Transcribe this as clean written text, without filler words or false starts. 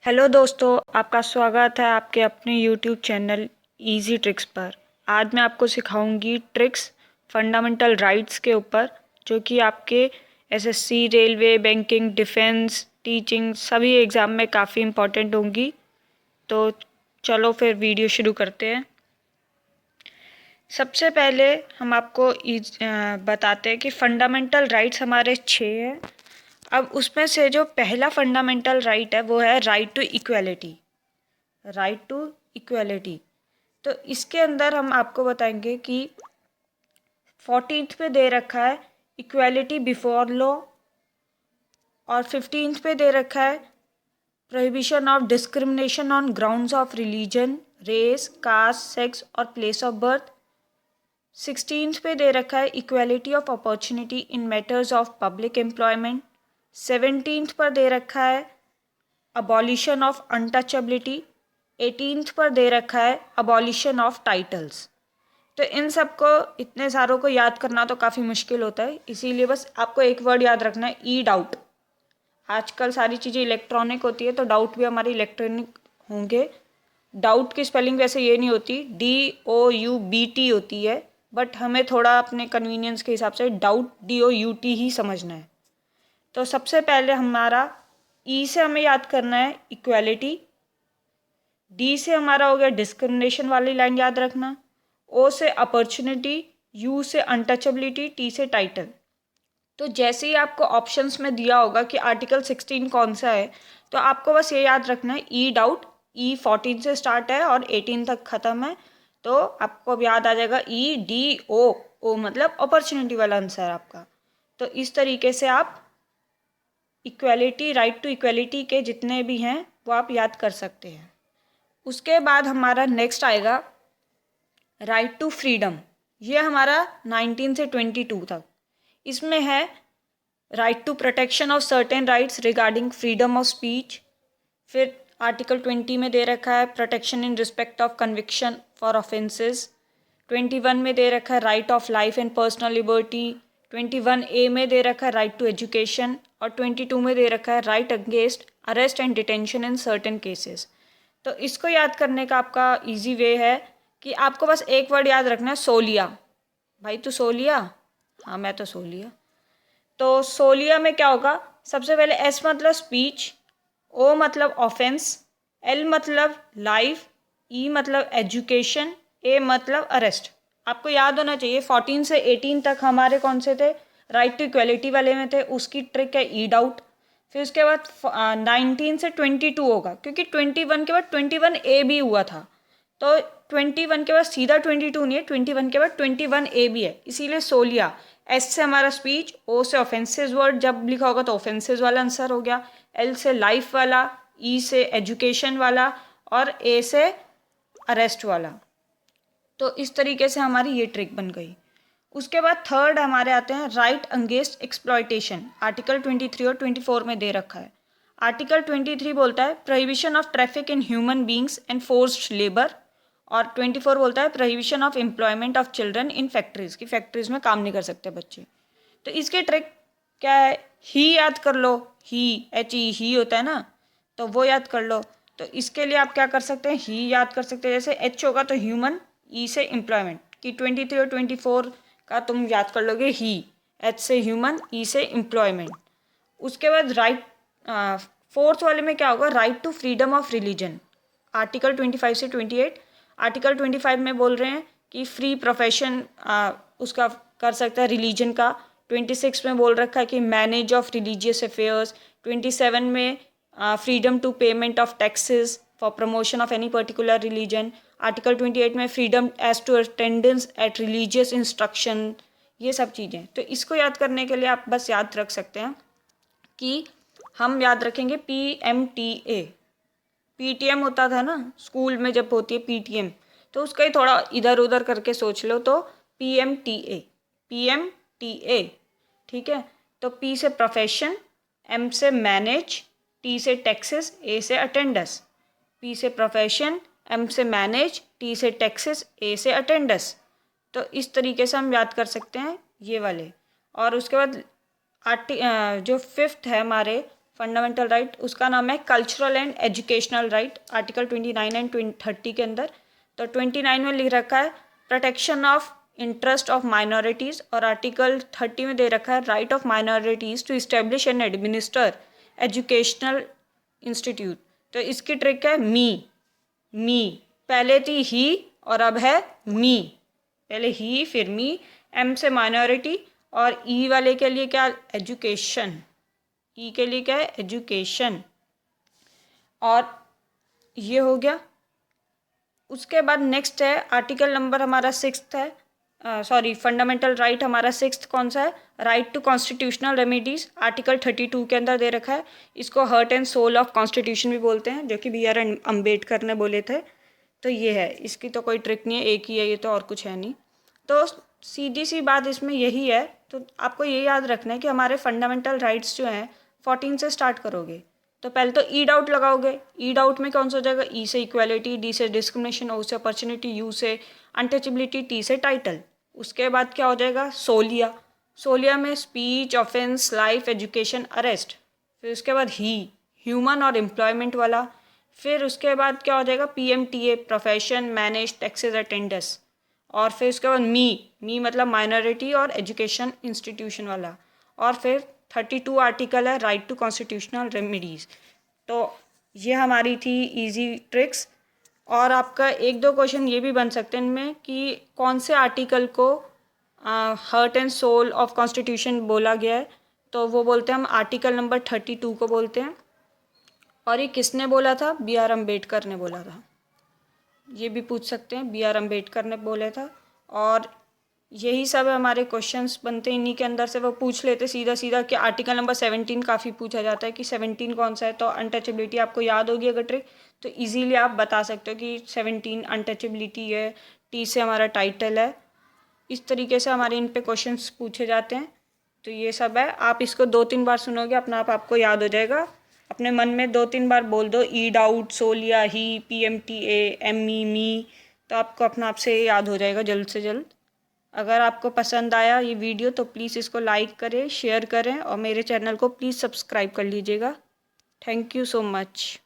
Hello दोस्तों, आपका स्वागत है आपके अपने यूट्यूब चैनल इजी ट्रिक्स पर। आज मैं आपको सिखाऊंगी ट्रिक्स फंडामेंटल राइट्स के ऊपर, जो कि आपके SSC, railway, banking, defence, teaching सभी एग्ज़ाम में काफ़ी इम्पोर्टेंट होंगी। तो चलो फिर वीडियो शुरू करते हैं। सबसे पहले हम आपको बताते हैं कि फंडामेंटल राइट्स हमारे 6 हैं। अब उसमें से जो पहला फंडामेंटल राइट है वो है right to equality. Right to equality, तो इसके अंदर हम आपको बताएंगे कि 14th पे दे रखा है इक्वलिटी बिफोर लॉ, और 15th पे दे रखा है prohibition of discrimination on grounds of religion, race, caste, sex और प्लेस ऑफ बर्थ। 16th पे दे रखा है equality of opportunity in matters of public employment. 17th पर दे रखा है अबॉलिशन ऑफ अनटचेबिलिटी। 18th पर दे रखा है अबॉलिशन ऑफ टाइटल्स। तो इन सबको, इतने सारों को याद करना तो काफ़ी मुश्किल होता है, इसीलिए बस आपको एक वर्ड याद रखना है, ई डाउट। आजकल सारी चीज़ें इलेक्ट्रॉनिक होती है, तो डाउट भी हमारे इलेक्ट्रॉनिक होंगे। डाउट की स्पेलिंग वैसे ये नहीं होती, DOUBT होती है, बट हमें थोड़ा अपने कन्वीनियंस के हिसाब से डाउट DOUT ही समझना है। तो सबसे पहले हमारा ई से हमें याद करना है इक्वालिटी, डी से हमारा हो गया डिस्क्रिमिनेशन वाली लाइन याद रखना, ओ से अपॉर्चुनिटी, यू से अनटचेबिलिटी, टी से टाइटल। तो जैसे ही आपको ऑप्शंस में दिया होगा कि आर्टिकल 16 कौन सा है, तो आपको बस ये याद रखना है ई डाउट। ई 14 से स्टार्ट है और 18 तक ख़त्म है, तो आपको अब याद आ जाएगा EDO। ओ मतलब अपॉर्चुनिटी वाला आंसर आपका। तो इस तरीके से आप इक्वलिटी, राइट टू इक्वलिटी के जितने भी हैं वो आप याद कर सकते हैं। उसके बाद हमारा नेक्स्ट आएगा राइट टू फ्रीडम। ये हमारा 19 से 22 तक। इसमें है right to protection of certain rights regarding freedom of speech. फिर आर्टिकल 20 में दे रखा है protection in respect of conviction for offences. 21 में दे रखा है right of life and personal liberty. 21A में दे रखा है राइट टू एजुकेशन, और 22 में दे रखा है right against arrest and detention in certain cases. तो इसको याद करने का आपका इजी वे है कि आपको बस एक वर्ड याद रखना है, सोलिया। भाई तू सो लिया? हाँ मैं तो सो लिया। तो सोलिया में क्या होगा, सबसे पहले एस मतलब स्पीच, ओ मतलब ऑफेंस, एल मतलब लाइफ, ई मतलब एजुकेशन, ए मतलब अरेस्ट। आपको याद होना चाहिए 14 से 18 तक हमारे कौन से थे, राइट टू इक्वलिटी वाले में थे, उसकी ट्रिक है ई डाउट। फिर उसके बाद 19 से 22 होगा, क्योंकि 21 के बाद 21A भी हुआ था, तो 21 के बाद सीधा 22 नहीं है, 21 के बाद 21A भी है, इसीलिए सोलिया। एस से हमारा स्पीच, ओ से ऑफेंसेस वर्ड जब लिखा होगा तो ऑफेंसेस वाला आंसर हो गया, एल से लाइफ वाला, ई से एजुकेशन वाला, और ए से अरेस्ट वाला। तो इस तरीके से हमारी ये ट्रिक बन गई। उसके बाद थर्ड हमारे आते हैं राइट अगेंस्ट एक्सप्लॉयटेशन। आर्टिकल 23 और 24 में दे रखा है। आर्टिकल 23 बोलता है prohibition of traffic in human beings and forced labour, और 24 बोलता है prohibition of employment of children in factories, की फैक्ट्रीज में काम नहीं कर सकते बच्चे। तो इसके ट्रिक क्या है, ही याद कर लो, ही HE ही होता है ना, तो वो याद कर लो। तो इसके लिए आप क्या कर सकते हैं, ही याद कर सकते हैं, जैसे H होगा तो ह्यूमन, ई से एम्प्लॉयमेंट, कि 23 और 24 का तुम याद कर लोगे ही, H से ह्यूमन, ई से एम्प्लॉयमेंट। उसके बाद राइट, फोर्थ वाले में क्या होगा, right to freedom of religion. Article 25 से 28। आर्टिकल 25 में बोल रहे हैं कि फ्री प्रोफेशन उसका कर सकता है रिलीजन का। 26 में बोल रखा है कि मैनेज ऑफ रिलीजियस अफेयर्स। 27 में freedom to payment of taxes for promotion of any particular religion. Article 28 में freedom as to attendance at religious instruction. ये सब चीज़ें, तो इसको याद करने के लिए आप बस याद रख सकते हैं कि हम याद रखेंगे PMTA। PTM होता था ना स्कूल में जब होती है PTM, तो उसका ही थोड़ा इधर उधर करके सोच लो, तो PMTA। ठीक है, तो P से प्रोफेशन, M से मैनेज, T से टैक्सेस, A से अटेंडेंस। P से प्रोफेशन, M से मैनेज, T से टैक्सेस, A से अटेंडेंस। तो इस तरीके से हम याद कर सकते हैं ये वाले। और उसके बाद जो फिफ्थ है हमारे फंडामेंटल राइट, उसका नाम है cultural and educational right, article 29 and 30 के अंदर। तो 29 में लिख रखा है protection of interest of minorities, और आर्टिकल 30 में दे रखा है right of minorities to establish and administer educational institute. तो इसकी ट्रिक है मी, पहले थी ही और अब है मी, पहले ही फिर मी, एम से माइनॉरिटी, और ई वाले के लिए क्या, एजुकेशन, ई के लिए क्या है, एजुकेशन। और ये हो गया। उसके बाद नेक्स्ट है आर्टिकल नंबर हमारा 6 है, फंडामेंटल राइट हमारा 6 कौन सा है, right to constitutional remedies, article 32 के अंदर दे रखा है। इसको heart and soul of constitution भी बोलते हैं, जो कि बी आर अम्बेडकर ने बोले थे। तो ये है, इसकी तो कोई ट्रिक नहीं है, एक ही है ये, तो और कुछ है नहीं। तो सीधी सी बात इसमें यही है। तो आपको ये याद रखना है कि हमारे फंडामेंटल राइट्स जो हैं 14 से स्टार्ट करोगे। तो पहले तो ई डाउट लगाओगे, ई डाउट में कौन सा हो जाएगा, ई से इक्वालिटी, डी से डिस्क्रिमिनेशन, ओ से अपॉर्चुनिटी, यू से अनटचेबिलिटी, टी से टाइटल। उसके बाद क्या हो जाएगा, सोलिया, सोलिया में speech, offence, life, education, arrest. फिर उसके बाद ही, ह्यूमन और एम्प्लॉयमेंट वाला। फिर उसके बाद क्या हो जाएगा, PMTA, profession, manage, taxes, attendance. और फिर उसके बाद मी मतलब माइनॉरिटी और एजुकेशन इंस्टीट्यूशन वाला। और फिर 32 आर्टिकल है राइट टू कॉन्स्टिट्यूशनल रेमेडीज़। तो ये हमारी थी इजी ट्रिक्स। और आपका एक दो क्वेश्चन ये भी बन सकते हैं इनमें कि कौन से आर्टिकल को heart and soul of constitution बोला गया है। तो वो बोलते हैं हम आर्टिकल नंबर 32 को बोलते हैं। और ये किसने बोला था, BR अम्बेडकर ने बोला था। ये भी पूछ सकते हैं, BR अम्बेडकर ने बोले था। और यही सब हमारे क्वेश्चंस बनते हैं, इन्हीं के अंदर से वो पूछ लेते सीधा सीधा कि आर्टिकल नंबर 17 काफ़ी पूछा जाता है कि 17 कौन सा है। तो अनटचेबिलिटी आपको याद होगी अगर ट्रिक, तो इजीली आप बता सकते हो कि 17 अनटचेबिलिटी है, टी से हमारा टाइटल है। इस तरीके से हमारे इन पे क्वेश्चंस पूछे जाते हैं। तो ये सब है, आप इसको 2-3 बार सुनोगे अपना आप आपको याद हो जाएगा। अपने मन में 2-3 बार बोल दो, ई डाउट, सोलिया, ही, PMTA, ME, मी, तो आपको अपना आप से याद हो जाएगा जल्द से जल्द। अगर आपको पसंद आया ये वीडियो तो प्लीज़ इसको लाइक करें, शेयर करें, और मेरे चैनल को प्लीज़ सब्सक्राइब कर लीजिएगा। Thank you so much.